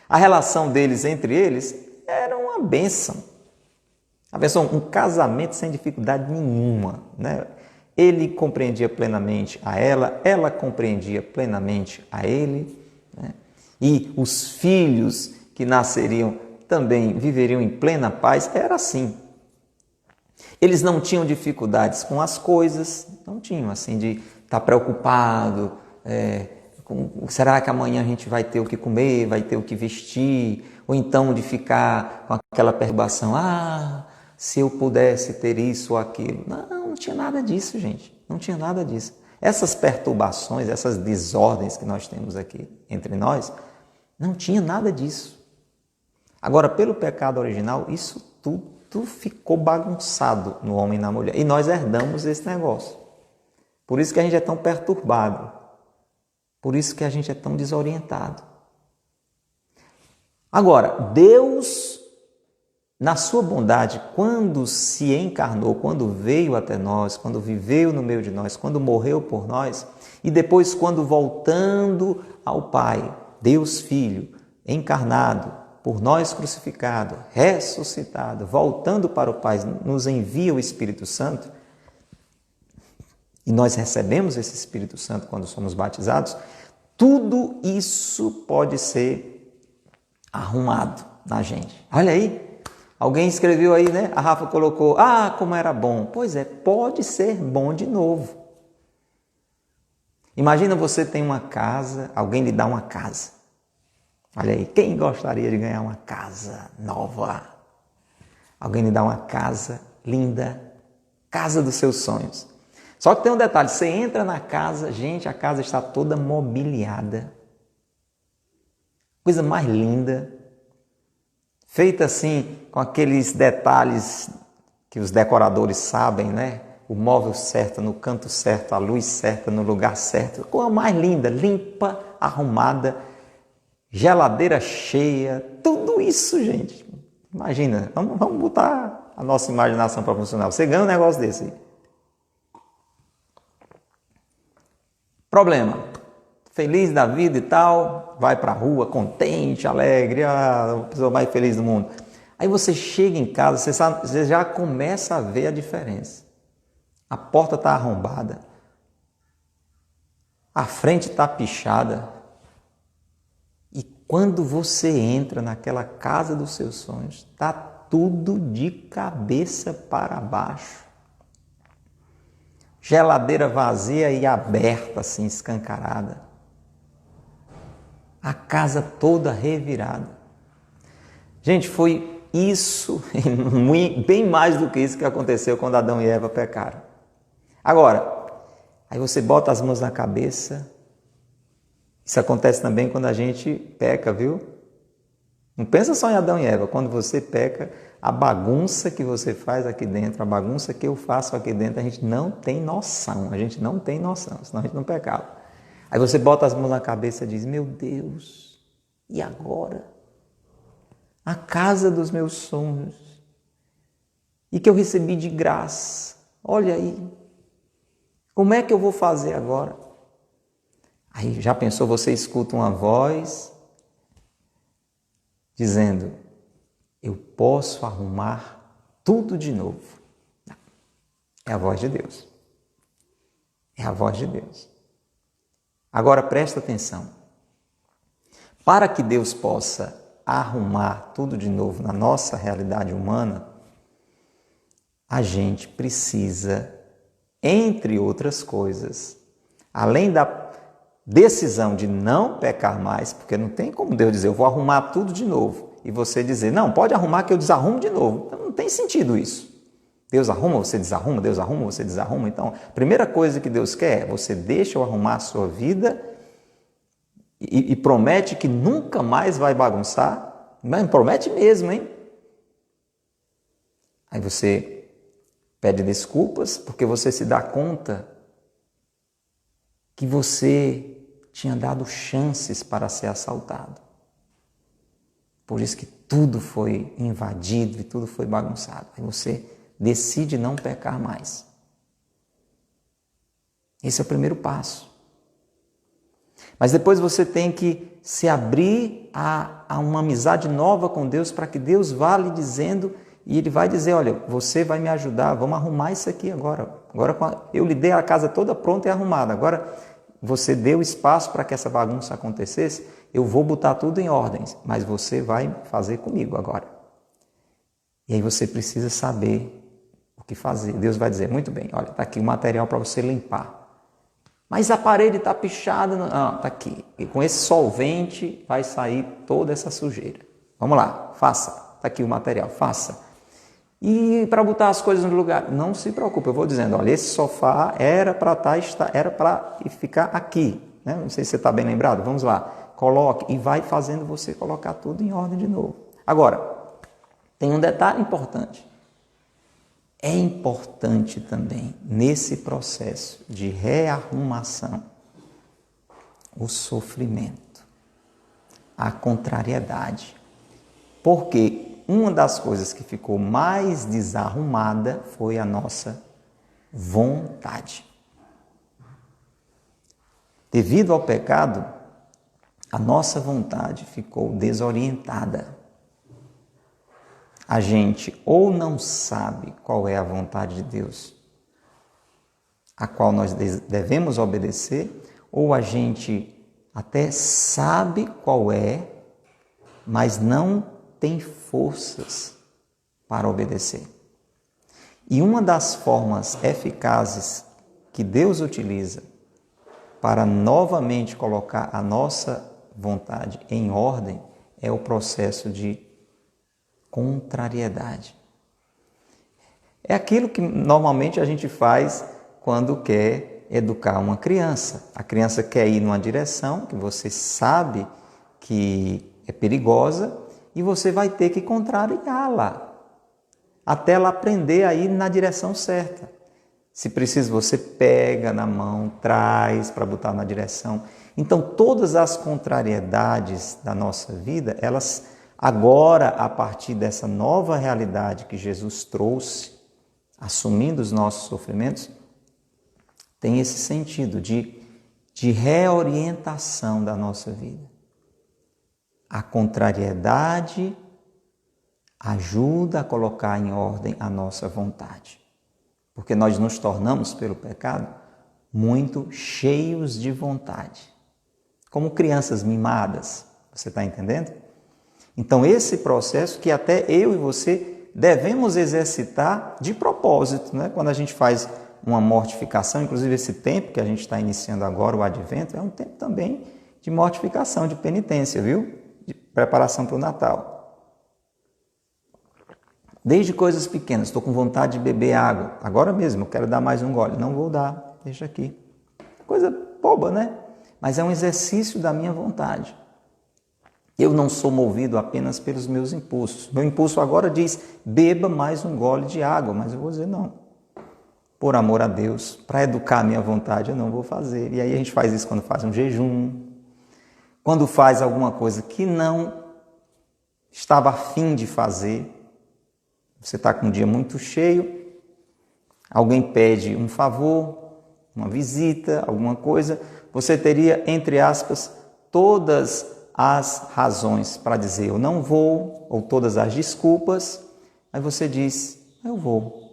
A relação deles entre eles era uma bênção. A pessoa, um casamento sem dificuldade nenhuma, né? Ele compreendia plenamente a ela compreendia plenamente a ele, né? E os filhos que nasceriam também viveriam em plena paz. Era assim. Eles não tinham dificuldades com as coisas, não tinham assim de estar preocupado, será que amanhã a gente vai ter o que comer, vai ter o que vestir, ou então de ficar com aquela perturbação, se eu pudesse ter isso ou aquilo. Não tinha nada disso, gente, não tinha nada disso. Essas perturbações, essas desordens que nós temos aqui entre nós, não tinha nada disso. Agora, pelo pecado original, isso tudo ficou bagunçado no homem e na mulher. E nós herdamos esse negócio. Por isso que a gente é tão perturbado. Por isso que a gente é tão desorientado. Agora, Deus, na sua bondade, quando se encarnou, quando veio até nós, quando viveu no meio de nós, quando morreu por nós, E depois, quando voltando ao Pai, Deus Filho, encarnado, por nós crucificado, ressuscitado, voltando para o Pai, nos envia o Espírito Santo, e nós recebemos esse Espírito Santo quando somos batizados, tudo isso pode ser arrumado na gente. Olha aí, alguém escreveu aí, né? A Rafa colocou, como era bom. Pois é, pode ser bom de novo. Imagina você tem uma casa, alguém lhe dá uma casa. Olha aí, quem gostaria de ganhar uma casa nova? Alguém lhe dá uma casa linda, casa dos seus sonhos. Só que tem um detalhe, você entra na casa, gente, a casa está toda mobiliada. Coisa mais linda. Feita assim, com aqueles detalhes que os decoradores sabem, né? O móvel certo, no canto certo, a luz certa, no lugar certo. Coisa mais linda, limpa, arrumada, geladeira cheia, tudo isso, gente. Imagina, vamos botar a nossa imaginação para funcionar. Você ganha um negócio desse aí. Problema, feliz da vida e tal, vai para a rua, contente, alegre, a pessoa mais feliz do mundo. Aí você chega em casa, você já começa a ver a diferença. A porta está arrombada, a frente está pichada. E quando você entra naquela casa dos seus sonhos, está tudo de cabeça para baixo. Geladeira vazia e aberta, assim, escancarada. A casa toda revirada. Gente, foi isso, bem mais do que isso que aconteceu quando Adão e Eva pecaram. Agora, aí você bota as mãos na cabeça. Isso acontece também quando a gente peca, viu? Não pensa só em Adão e Eva. Quando você peca, a bagunça que você faz aqui dentro, a bagunça que eu faço aqui dentro, a gente não tem noção. A gente não tem noção, senão a gente não pecava. Aí você bota as mãos na cabeça e diz, meu Deus, e agora? A casa dos meus sonhos. E que eu recebi de graça. Olha aí. Como é que eu vou fazer agora? Aí já pensou, você escuta uma voz dizendo, eu posso arrumar tudo de novo. É a voz de Deus. É a voz de Deus. Agora presta atenção. Para que Deus possa arrumar tudo de novo na nossa realidade humana, a gente precisa, entre outras coisas, além da decisão de não pecar mais, porque não tem como Deus dizer, eu vou arrumar tudo de novo, e você dizer, não, pode arrumar que eu desarrumo de novo. Então, não tem sentido isso. Deus arruma, você desarruma, Deus arruma, você desarruma. Então, a primeira coisa que Deus quer é você deixa eu arrumar a sua vida e promete que nunca mais vai bagunçar. Mas promete mesmo, hein? Aí você pede desculpas porque você se dá conta que você tinha dado chances para ser assaltado. Por isso que tudo foi invadido e tudo foi bagunçado. Aí você decide não pecar mais. Esse é o primeiro passo. Mas depois você tem que se abrir a uma amizade nova com Deus para que Deus vá lhe dizendo e Ele vai dizer, olha, você vai me ajudar, vamos arrumar isso aqui agora. Agora eu lhe dei a casa toda pronta e arrumada. Agora você deu espaço para que essa bagunça acontecesse, eu vou botar tudo em ordens, mas você vai fazer comigo agora. E aí você precisa saber o que fazer. Deus vai dizer, muito bem, olha, está aqui o material para você limpar. Mas a parede está pichada. Não, está aqui. E com esse solvente vai sair toda essa sujeira. Vamos lá, faça. Está aqui o material, faça. E para botar as coisas no lugar, não se preocupe, eu vou dizendo, olha, esse sofá era para ficar aqui. Né? Não sei se você está bem lembrado, vamos lá. Coloque e vai fazendo você colocar tudo em ordem de novo. Agora, tem um detalhe importante. É importante também, nesse processo de rearrumação, o sofrimento, a contrariedade. Porque uma das coisas que ficou mais desarrumada foi a nossa vontade. Devido ao pecado, a nossa vontade ficou desorientada. A gente ou não sabe qual é a vontade de Deus, a qual nós devemos obedecer, ou a gente até sabe qual é, mas não tem forças para obedecer. E uma das formas eficazes que Deus utiliza para novamente colocar a nossa vontade em ordem é o processo de contrariedade. É aquilo que normalmente a gente faz quando quer educar uma criança. A criança quer ir numa direção que você sabe que é perigosa e você vai ter que contrariá-la até ela aprender a ir na direção certa. Se precisa, você pega na mão, traz para botar na direção. Então, todas as contrariedades da nossa vida, elas agora, a partir dessa nova realidade que Jesus trouxe, assumindo os nossos sofrimentos, tem esse sentido de reorientação da nossa vida. A contrariedade ajuda a colocar em ordem a nossa vontade. Porque nós nos tornamos, pelo pecado, muito cheios de vontade. Como crianças mimadas, você está entendendo? Então, esse processo que até eu e você devemos exercitar de propósito, né? Quando a gente faz uma mortificação, inclusive esse tempo que a gente está iniciando agora, o Advento, é um tempo também de mortificação, de penitência, viu? De preparação para o Natal. Desde coisas pequenas, estou com vontade de beber água, agora mesmo eu quero dar mais um gole, não vou dar, deixa aqui. Coisa boba, né? Mas é um exercício da minha vontade. Eu não sou movido apenas pelos meus impulsos. Meu impulso agora diz, beba mais um gole de água, mas eu vou dizer não. Por amor a Deus, para educar a minha vontade, eu não vou fazer. E aí a gente faz isso quando faz um jejum, quando faz alguma coisa que não estava a fim de fazer. Você está com um dia muito cheio, alguém pede um favor, uma visita, alguma coisa, você teria, entre aspas, todas as razões para dizer eu não vou, ou todas as desculpas, aí você diz, eu vou.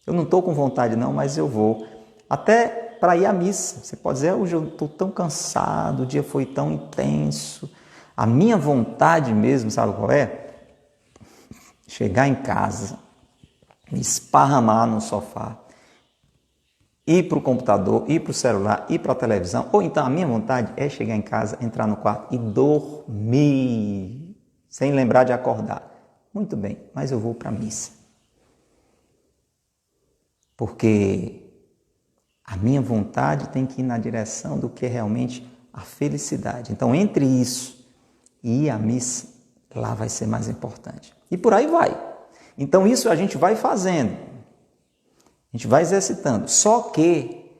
Eu não estou com vontade não, mas eu vou. Até para ir à missa, você pode dizer, hoje eu estou tão cansado, o dia foi tão intenso. A minha vontade mesmo, sabe qual é? Chegar em casa, me esparramar no sofá, ir para o computador, ir para o celular, ir para a televisão, ou então a minha vontade é chegar em casa, entrar no quarto e dormir, sem lembrar de acordar. Muito bem, mas eu vou para a missa. Porque a minha vontade tem que ir na direção do que é realmente a felicidade. Então, entre isso e ir à missa, lá vai ser mais importante. E por aí vai. Então isso a gente vai fazendo. A gente vai exercitando. Só que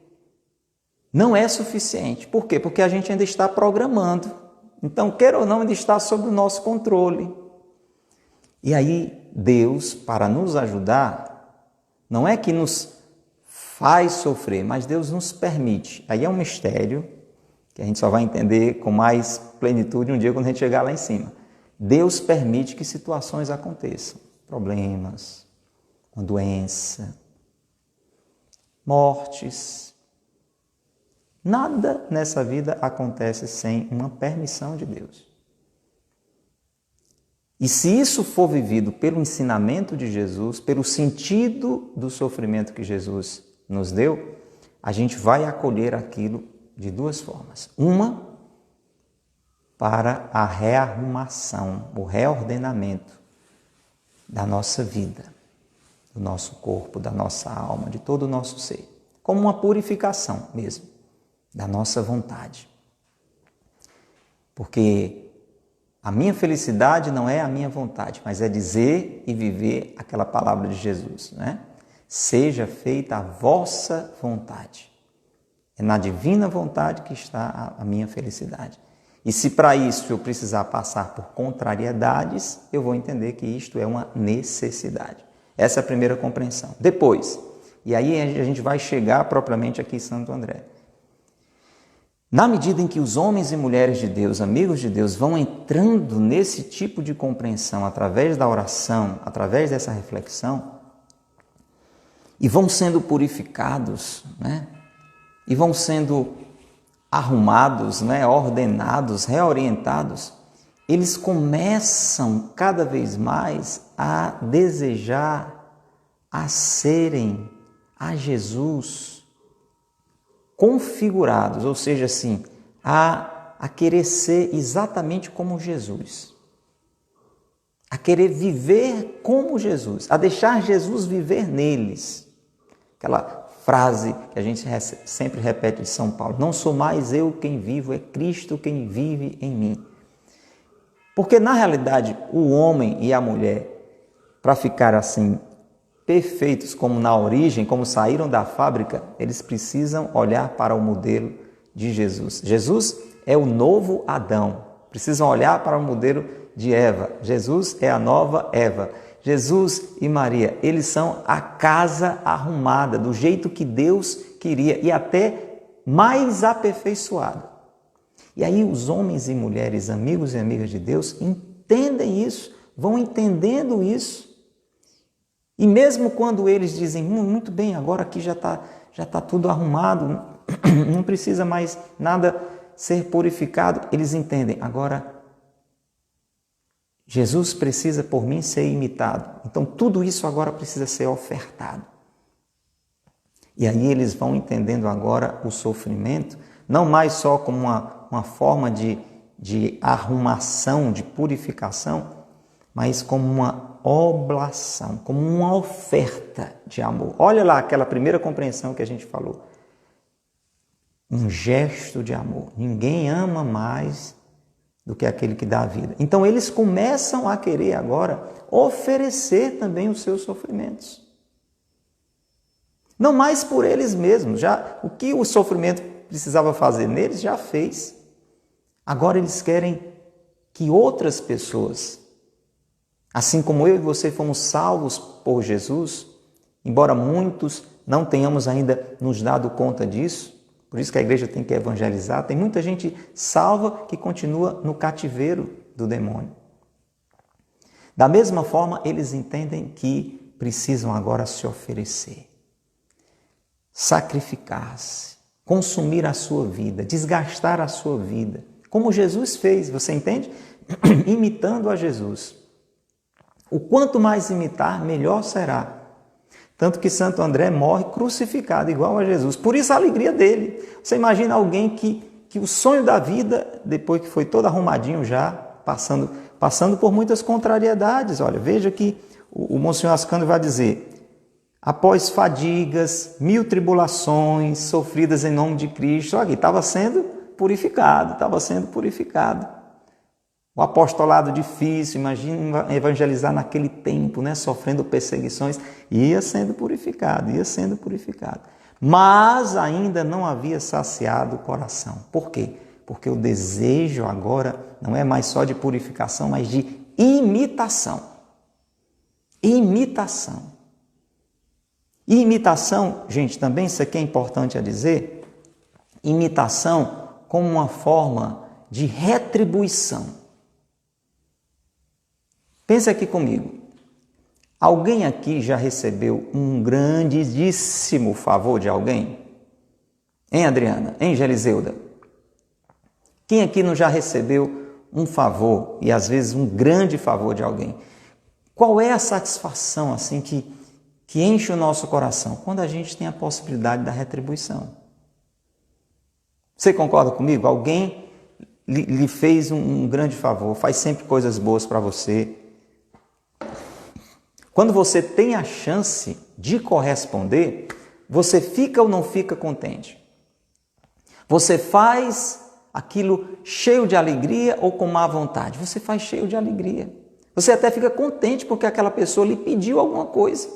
não é suficiente. Por quê? Porque a gente ainda está programando. Então, queira ou não, ainda está sob o nosso controle. E aí, Deus, para nos ajudar, não é que nos faz sofrer, mas Deus nos permite. Aí é um mistério que a gente só vai entender com mais plenitude um dia quando a gente chegar lá em cima. Deus permite que situações aconteçam, problemas, uma doença, mortes. Nada nessa vida acontece sem uma permissão de Deus. E se isso for vivido pelo ensinamento de Jesus, pelo sentido do sofrimento que Jesus nos deu, a gente vai acolher aquilo de duas formas. Uma, para a rearrumação, o reordenamento da nossa vida, do nosso corpo, da nossa alma, de todo o nosso ser. Como uma purificação mesmo, da nossa vontade. Porque a minha felicidade não é a minha vontade, mas é dizer e viver aquela palavra de Jesus, né? Seja feita a vossa vontade. É na divina vontade que está a minha felicidade. E se para isso eu precisar passar por contrariedades, eu vou entender que isto é uma necessidade. Essa é a primeira compreensão. Depois, e aí a gente vai chegar propriamente aqui em Santo André. Na medida em que os homens e mulheres de Deus, amigos de Deus, vão entrando nesse tipo de compreensão através da oração, através dessa reflexão, e vão sendo purificados, né? E vão sendo arrumados, né? Ordenados, reorientados, eles começam cada vez mais a desejar, a serem a Jesus configurados, ou seja, assim, a querer ser exatamente como Jesus, a querer viver como Jesus, a deixar Jesus viver neles. Aquela frase que a gente sempre repete de São Paulo: não sou mais eu quem vivo, é Cristo quem vive em mim. Porque, na realidade, o homem e a mulher, para ficar assim, perfeitos como na origem, como saíram da fábrica, eles precisam olhar para o modelo de Jesus. Jesus é o novo Adão. Precisam olhar para o modelo de Eva. Jesus é a nova Eva. Jesus e Maria, eles são a casa arrumada, do jeito que Deus queria e até mais aperfeiçoada. E aí os homens e mulheres, amigos e amigas de Deus, entendem isso, vão entendendo isso. E mesmo quando eles dizem, muito bem, agora aqui já tá tudo arrumado, não precisa mais nada ser purificado, eles entendem, agora Jesus precisa por mim ser imitado. Então tudo isso agora precisa ser ofertado. E aí eles vão entendendo agora o sofrimento, não mais só como uma forma de arrumação, de purificação, mas como uma oblação, como uma oferta de amor. Olha lá aquela primeira compreensão que a gente falou. Um gesto de amor. Ninguém ama mais do que aquele que dá a vida. Então eles começam a querer agora oferecer também os seus sofrimentos. Não mais por eles mesmos. Já o que o sofrimento precisava fazer neles, já fez. Agora eles querem que outras pessoas, assim como eu e você fomos salvos por Jesus, embora muitos não tenhamos ainda nos dado conta disso, por isso que a igreja tem que evangelizar, tem muita gente salva que continua no cativeiro do demônio. Da mesma forma, eles entendem que precisam agora se oferecer, sacrificar-se, consumir a sua vida, desgastar a sua vida, como Jesus fez, você entende? Imitando a Jesus. O quanto mais imitar, melhor será. Tanto que Santo André morre crucificado, igual a Jesus. Por isso a alegria dele. Você imagina alguém que o sonho da vida, depois que foi todo arrumadinho já, passando por muitas contrariedades. Olha, veja que o Monsenhor Ascânio vai dizer: após fadigas, 1000 tribulações sofridas em nome de Cristo, olha, estava sendo purificado. O apostolado difícil, imagina evangelizar naquele tempo, né, sofrendo perseguições, ia sendo purificado. Mas ainda não havia saciado o coração. Por quê? Porque o desejo agora não é mais só de purificação, mas de imitação. Imitação, gente, também isso aqui é importante a dizer, imitação como uma forma de retribuição. Pense aqui comigo. Alguém aqui já recebeu um grandíssimo favor de alguém? Hein, Adriana? Hein, Geliseuda? Quem aqui não já recebeu um favor, e às vezes um grande favor de alguém? Qual é a satisfação assim que enche o nosso coração? Quando a gente tem a possibilidade da retribuição. Você concorda comigo? Alguém lhe fez um grande favor, faz sempre coisas boas para você. Quando você tem a chance de corresponder, você fica ou não fica contente? Você faz aquilo cheio de alegria ou com má vontade? Você faz cheio de alegria. Você até fica contente porque aquela pessoa lhe pediu alguma coisa.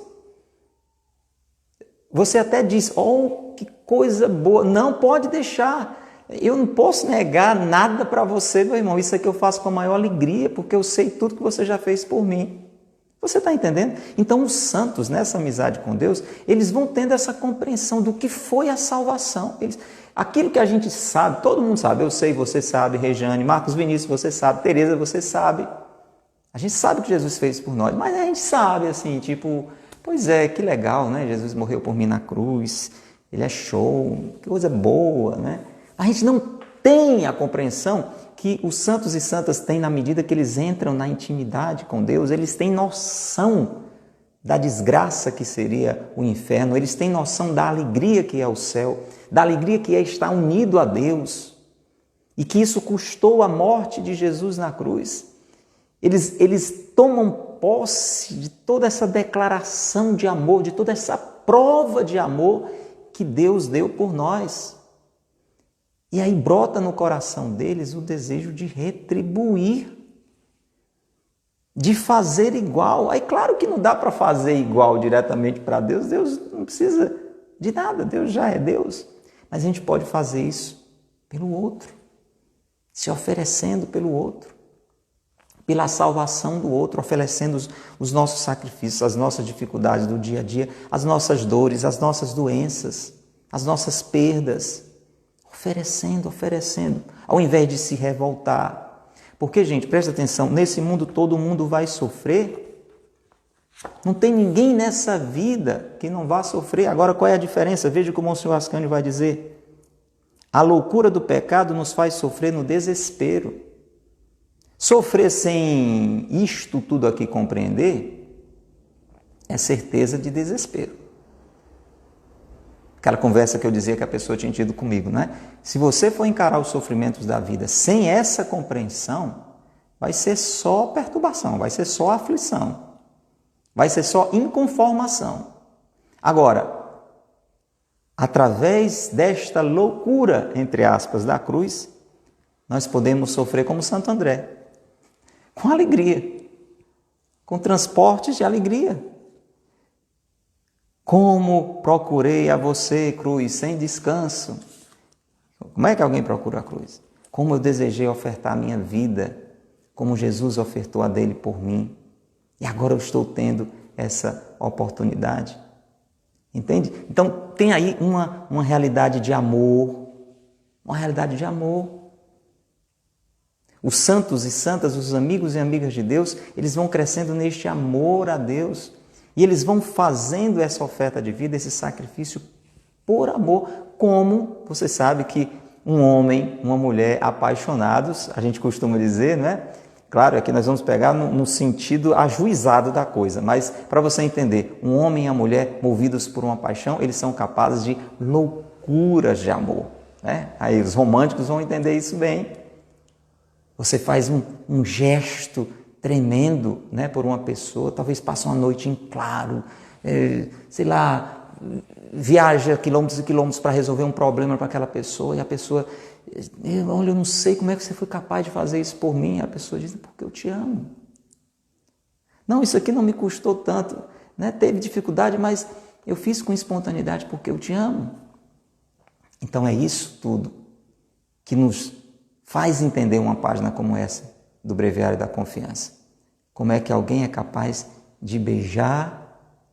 Você até diz, oh, que coisa boa, não pode deixar. Eu não posso negar nada para você, meu irmão. Isso aqui eu faço com a maior alegria, porque eu sei tudo que você já fez por mim. Você está entendendo? Então os santos, nessa amizade com Deus, eles vão tendo essa compreensão do que foi a salvação. Aquilo que a gente sabe, todo mundo sabe, eu sei, você sabe, Rejane, Marcos Vinícius, você sabe, Tereza, você sabe. A gente sabe o que Jesus fez por nós, mas a gente sabe, assim, tipo, pois é, que legal, né? Jesus morreu por mim na cruz, ele é show, que coisa boa, né? A gente não tem a compreensão que os santos e santas têm na medida que eles entram na intimidade com Deus, eles têm noção da desgraça que seria o inferno, eles têm noção da alegria que é o céu, da alegria que é estar unido a Deus, e que isso custou a morte de Jesus na cruz. Eles tomam posse de toda essa declaração de amor, de toda essa prova de amor que Deus deu por nós. E aí brota no coração deles o desejo de retribuir, de fazer igual. Aí claro que não dá para fazer igual diretamente para Deus, Deus não precisa de nada, Deus já é Deus. Mas a gente pode fazer isso pelo outro, se oferecendo pelo outro, pela salvação do outro, oferecendo os nossos sacrifícios, as nossas dificuldades do dia a dia, as nossas dores, as nossas doenças, as nossas perdas, oferecendo, ao invés de se revoltar. Porque, gente, presta atenção, nesse mundo todo mundo vai sofrer. Não tem ninguém nessa vida que não vá sofrer. Agora, qual é a diferença? Veja como o Monsenhor Ascânio vai dizer. A loucura do pecado nos faz sofrer no desespero. Sofrer sem isto tudo aqui compreender é certeza de desespero. Aquela conversa que eu dizia que a pessoa tinha tido comigo, né? Se você for encarar os sofrimentos da vida sem essa compreensão, vai ser só perturbação, vai ser só aflição, vai ser só inconformação. Agora, através desta loucura, entre aspas, da cruz, nós podemos sofrer como Santo André, com alegria, com transportes de alegria. Como procurei a você, cruz, sem descanso. Como é que alguém procura a cruz? Como eu desejei ofertar a minha vida, como Jesus ofertou a dele por mim. E agora eu estou tendo essa oportunidade. Entende? Então tem aí uma realidade de amor, uma realidade de amor. Os santos e santas, os amigos e amigas de Deus, eles vão crescendo neste amor a Deus. E eles vão fazendo essa oferta de vida, esse sacrifício por amor. Como você sabe que um homem, uma mulher apaixonados, a gente costuma dizer, não é? Claro, aqui nós vamos pegar no sentido ajuizado da coisa, mas para você entender, um homem e a mulher movidos por uma paixão, eles são capazes de loucuras de amor, né? Aí os românticos vão entender isso bem. Você faz um gesto tremendo, né, por uma pessoa, talvez passe uma noite em claro, sei lá, viaja quilômetros e quilômetros para resolver um problema para aquela pessoa, e a pessoa, olha, eu não sei como é que você foi capaz de fazer isso por mim. E a pessoa diz, porque eu te amo. Não, isso aqui não me custou tanto, né? Teve dificuldade, mas eu fiz com espontaneidade porque eu te amo. Então é isso tudo que nos faz entender uma página como essa do Breviário da Confiança. Como é que alguém é capaz de beijar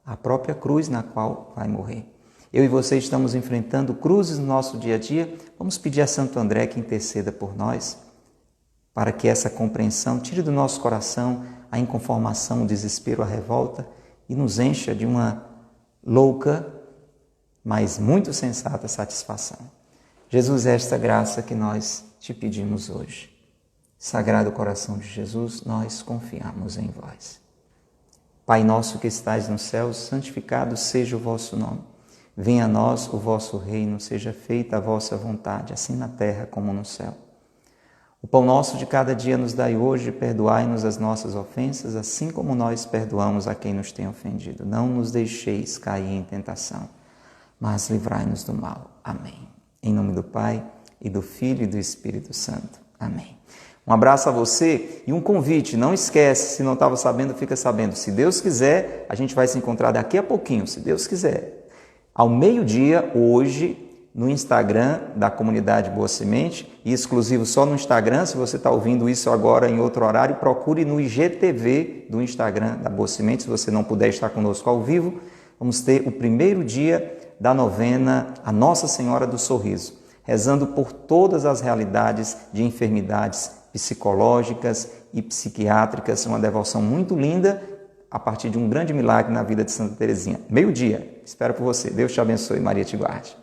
a própria cruz na qual vai morrer. Eu e você estamos enfrentando cruzes no nosso dia a dia. Vamos pedir a Santo André que interceda por nós, para que essa compreensão tire do nosso coração a inconformação, o desespero, a revolta e nos encha de uma louca, mas muito sensata satisfação. Jesus, é esta graça que nós te pedimos hoje. Sagrado coração de Jesus, nós confiamos em vós. Pai nosso que estais nos céus, santificado seja o vosso nome. Venha a nós o vosso reino, seja feita a vossa vontade, assim na terra como no céu. O pão nosso de cada dia nos dai hoje, perdoai-nos as nossas ofensas, assim como nós perdoamos a quem nos tem ofendido. Não nos deixeis cair em tentação, mas livrai-nos do mal. Amém. Em nome do Pai, e do Filho e do Espírito Santo. Amém. Um abraço a você e um convite, não esquece, se não estava sabendo, fica sabendo. Se Deus quiser, a gente vai se encontrar daqui a pouquinho, se Deus quiser. Ao meio-dia, hoje, no Instagram da Comunidade Boa Semente, e exclusivo só no Instagram. Se você está ouvindo isso agora em outro horário, procure no IGTV do Instagram da Boa Semente. Se você não puder estar conosco ao vivo, vamos ter o primeiro dia da novena a Nossa Senhora do Sorriso. rezando por todas as realidades de enfermidades psicológicas e psiquiátricas. Uma devoção muito linda a partir de um grande milagre na vida de Santa Teresinha. 12:00. Espero por você. Deus te abençoe. Maria te guarde.